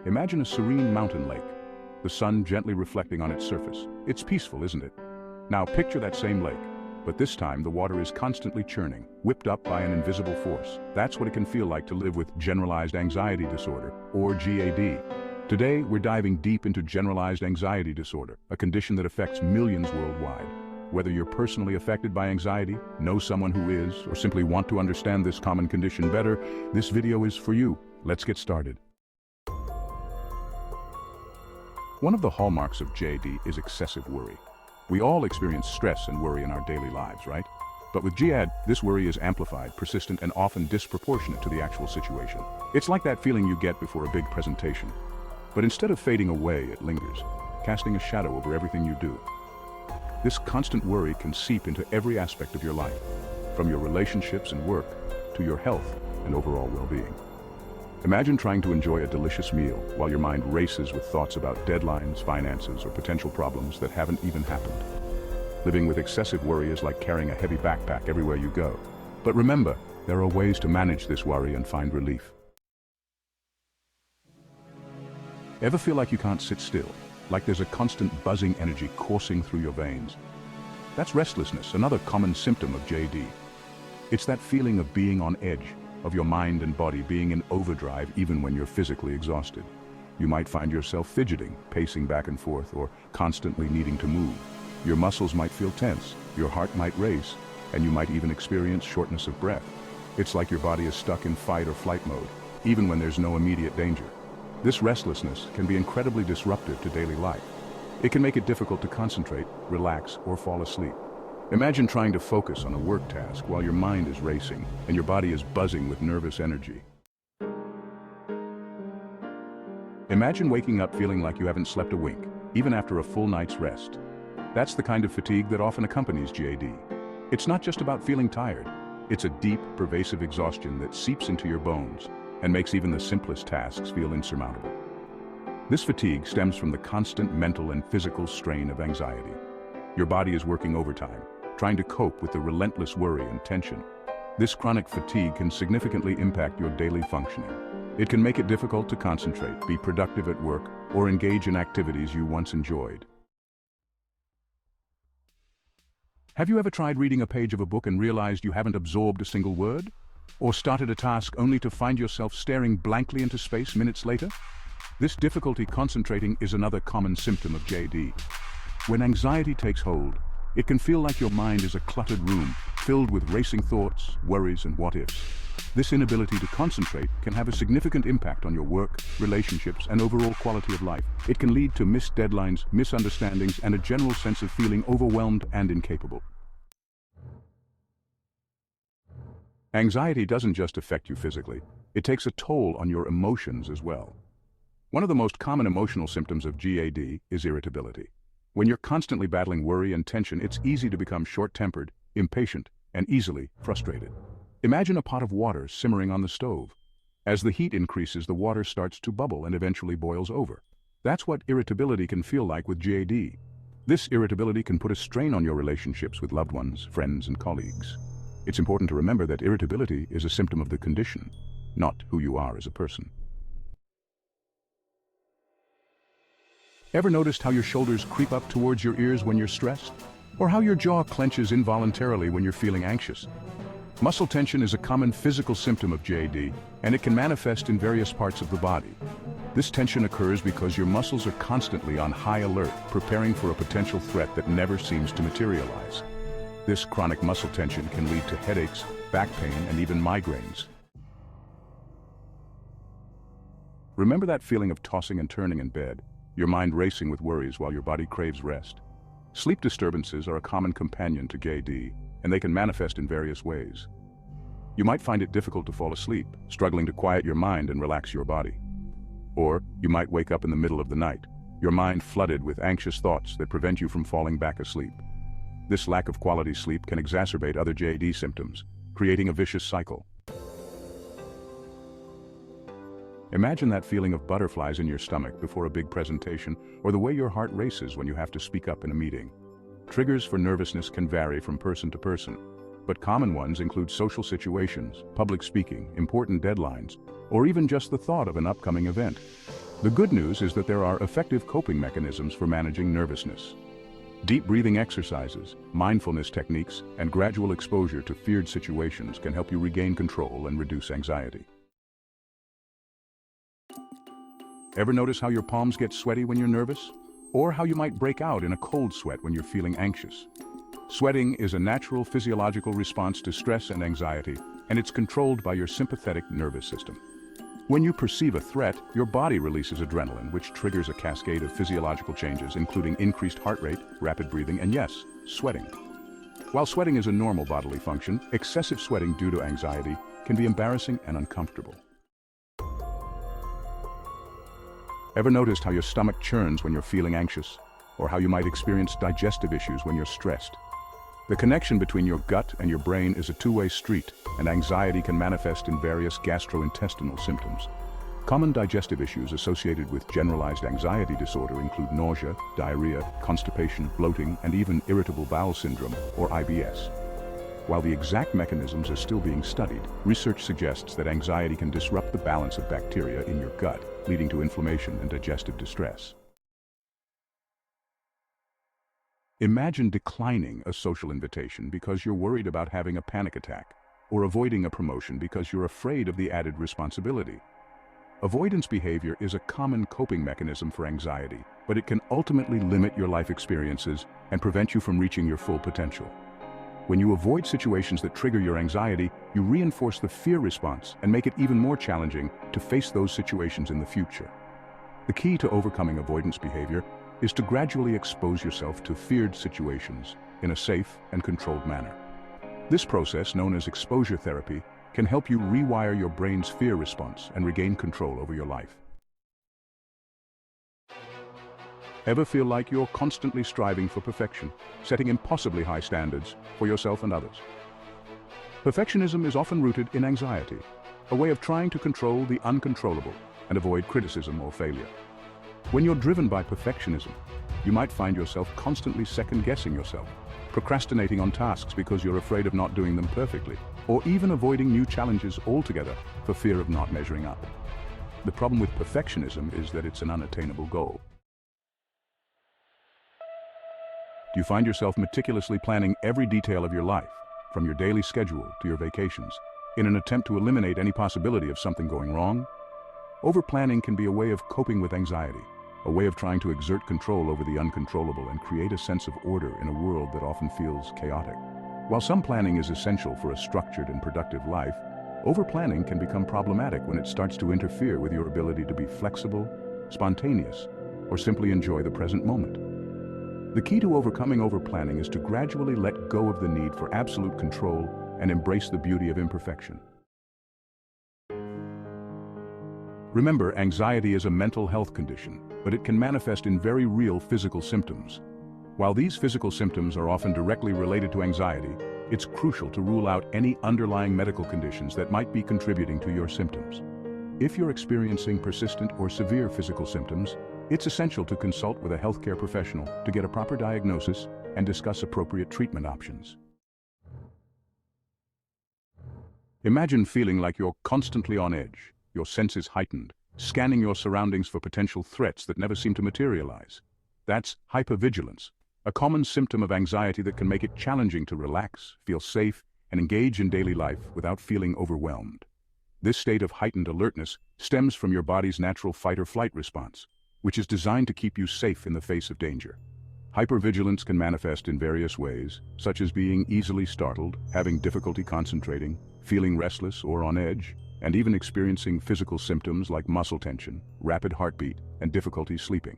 Imagine a serene mountain lake, the sun gently reflecting on its surface. It's peaceful, isn't it? Now picture that same lake, but this time the water is constantly churning, whipped up by an invisible force. That's what it can feel like to live with Generalized Anxiety Disorder, or GAD. Today, we're diving deep into Generalized Anxiety Disorder, a condition that affects millions worldwide. Whether you're personally affected by anxiety, know someone who is, or simply want to understand this common condition better, this video is for you. Let's get started. One of the hallmarks of GAD is excessive worry. We all experience stress and worry in our daily lives, right? But with GAD, this worry is amplified, persistent, and often disproportionate to the actual situation. It's like that feeling you get before a big presentation. But instead of fading away, it lingers, casting a shadow over everything you do. This constant worry can seep into every aspect of your life, from your relationships and work to your health and overall well-being. Imagine trying to enjoy a delicious meal while your mind races with thoughts about deadlines, finances, or potential problems that haven't even happened. Living with excessive worry is like carrying a heavy backpack everywhere you go. But remember, there are ways to manage this worry and find relief. Ever feel like you can't sit still? Like there's a constant buzzing energy coursing through your veins? That's restlessness, another common symptom of GAD. It's that feeling of being on edge, of your mind and body being in overdrive even when you're physically exhausted. You might find yourself fidgeting, pacing back and forth, or constantly needing to move. Your muscles might feel tense, your heart might race, and you might even experience shortness of breath. It's like your body is stuck in fight or flight mode, even when there's no immediate danger. This restlessness can be incredibly disruptive to daily life. It can make it difficult to concentrate, relax, or fall asleep. Imagine trying to focus on a work task while your mind is racing and your body is buzzing with nervous energy. Imagine waking up feeling like you haven't slept a wink, even after a full night's rest. That's the kind of fatigue that often accompanies GAD. It's not just about feeling tired. It's a deep, pervasive exhaustion that seeps into your bones and makes even the simplest tasks feel insurmountable. This fatigue stems from the constant mental and physical strain of anxiety. Your body is working overtime, trying to cope with the relentless worry and tension. This chronic fatigue can significantly impact your daily functioning. It can make it difficult to concentrate, be productive at work, or engage in activities you once enjoyed. Have you ever tried reading a page of a book and realized you haven't absorbed a single word? Or started a task only to find yourself staring blankly into space minutes later? This difficulty concentrating is another common symptom of GAD. When anxiety takes hold, it can feel like your mind is a cluttered room, filled with racing thoughts, worries, and what-ifs. This inability to concentrate can have a significant impact on your work, relationships, and overall quality of life. It can lead to missed deadlines, misunderstandings, and a general sense of feeling overwhelmed and incapable. Anxiety doesn't just affect you physically, it takes a toll on your emotions as well. One of the most common emotional symptoms of GAD is irritability. When you're constantly battling worry and tension, it's easy to become short-tempered, impatient, and easily frustrated. Imagine a pot of water simmering on the stove. As the heat increases, the water starts to bubble and eventually boils over. That's what irritability can feel like with GAD. This irritability can put a strain on your relationships with loved ones, friends, and colleagues. It's important to remember that irritability is a symptom of the condition, not who you are as a person. Ever noticed how your shoulders creep up towards your ears when you're stressed? Or how your jaw clenches involuntarily when you're feeling anxious? Muscle tension is a common physical symptom of GAD, and it can manifest in various parts of the body. This tension occurs because your muscles are constantly on high alert, preparing for a potential threat that never seems to materialize. This chronic muscle tension can lead to headaches, back pain, and even migraines. Remember that feeling of tossing and turning in bed? Your mind racing with worries while your body craves rest. Sleep disturbances are a common companion to GAD, and they can manifest in various ways. You might find it difficult to fall asleep, struggling to quiet your mind and relax your body. Or you might wake up in the middle of the night, your mind flooded with anxious thoughts that prevent you from falling back asleep. This lack of quality sleep can exacerbate other GAD symptoms, creating a vicious cycle. Imagine that feeling of butterflies in your stomach before a big presentation, or the way your heart races when you have to speak up in a meeting. Triggers for nervousness can vary from person to person, but common ones include social situations, public speaking, important deadlines, or even just the thought of an upcoming event. The good news is that there are effective coping mechanisms for managing nervousness. Deep breathing exercises, mindfulness techniques, and gradual exposure to feared situations can help you regain control and reduce anxiety. Ever notice how your palms get sweaty when you're nervous? Or how you might break out in a cold sweat when you're feeling anxious? Sweating is a natural physiological response to stress and anxiety, and it's controlled by your sympathetic nervous system. When you perceive a threat, your body releases adrenaline, which triggers a cascade of physiological changes, including increased heart rate, rapid breathing, and yes, sweating. While sweating is a normal bodily function, excessive sweating due to anxiety can be embarrassing and uncomfortable. Ever noticed how your stomach churns when you're feeling anxious? Or how you might experience digestive issues when you're stressed? The connection between your gut and your brain is a two-way street, and anxiety can manifest in various gastrointestinal symptoms. Common digestive issues associated with generalized anxiety disorder include nausea, diarrhea, constipation, bloating, and even irritable bowel syndrome, or IBS. While the exact mechanisms are still being studied, research suggests that anxiety can disrupt the balance of bacteria in your gut, leading to inflammation and digestive distress. Imagine declining a social invitation because you're worried about having a panic attack, or avoiding a promotion because you're afraid of the added responsibility. Avoidance behavior is a common coping mechanism for anxiety, but it can ultimately limit your life experiences and prevent you from reaching your full potential. When you avoid situations that trigger your anxiety, you reinforce the fear response and make it even more challenging to face those situations in the future. The key to overcoming avoidance behavior is to gradually expose yourself to feared situations in a safe and controlled manner. This process, known as exposure therapy, can help you rewire your brain's fear response and regain control over your life. Ever feel like you're constantly striving for perfection, setting impossibly high standards for yourself and others? Perfectionism is often rooted in anxiety, a way of trying to control the uncontrollable and avoid criticism or failure. When you're driven by perfectionism, you might find yourself constantly second-guessing yourself, procrastinating on tasks because you're afraid of not doing them perfectly, or even avoiding new challenges altogether for fear of not measuring up. The problem with perfectionism is that it's an unattainable goal. Do you find yourself meticulously planning every detail of your life, from your daily schedule to your vacations, in an attempt to eliminate any possibility of something going wrong? Over-planning can be a way of coping with anxiety, a way of trying to exert control over the uncontrollable and create a sense of order in a world that often feels chaotic. While some planning is essential for a structured and productive life, over-planning can become problematic when it starts to interfere with your ability to be flexible, spontaneous, or simply enjoy the present moment. The key to overcoming over-planning is to gradually let go of the need for absolute control and embrace the beauty of imperfection. Remember, anxiety is a mental health condition, but it can manifest in very real physical symptoms. While these physical symptoms are often directly related to anxiety, it's crucial to rule out any underlying medical conditions that might be contributing to your symptoms. If you're experiencing persistent or severe physical symptoms, it's essential to consult with a healthcare professional to get a proper diagnosis and discuss appropriate treatment options. Imagine feeling like you're constantly on edge, your senses heightened, scanning your surroundings for potential threats that never seem to materialize. That's hypervigilance, a common symptom of anxiety that can make it challenging to relax, feel safe, and engage in daily life without feeling overwhelmed. This state of heightened alertness stems from your body's natural fight-or-flight response, which is designed to keep you safe in the face of danger. Hypervigilance can manifest in various ways, such as being easily startled, having difficulty concentrating, feeling restless or on edge, and even experiencing physical symptoms like muscle tension, rapid heartbeat, and difficulty sleeping.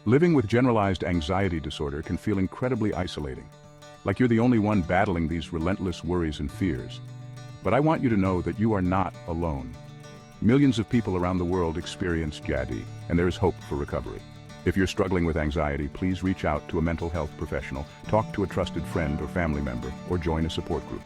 Living with generalized anxiety disorder can feel incredibly isolating, like you're the only one battling these relentless worries and fears. But I want you to know that you are not alone. Millions of people around the world experience GAD, and there is hope for recovery. If you're struggling with anxiety, please reach out to a mental health professional, talk to a trusted friend or family member, or join a support group.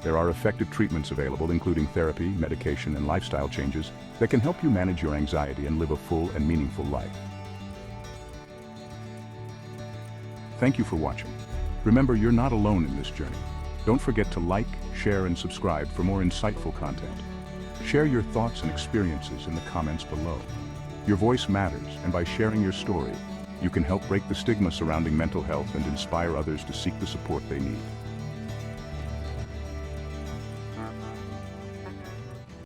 There are effective treatments available, including therapy, medication, and lifestyle changes that can help you manage your anxiety and live a full and meaningful life. Thank you for watching. Remember, you're not alone in this journey. Don't forget to like, share, and subscribe for more insightful content. Share your thoughts and experiences in the comments below. Your voice matters, and by sharing your story, you can help break the stigma surrounding mental health and inspire others to seek the support they need.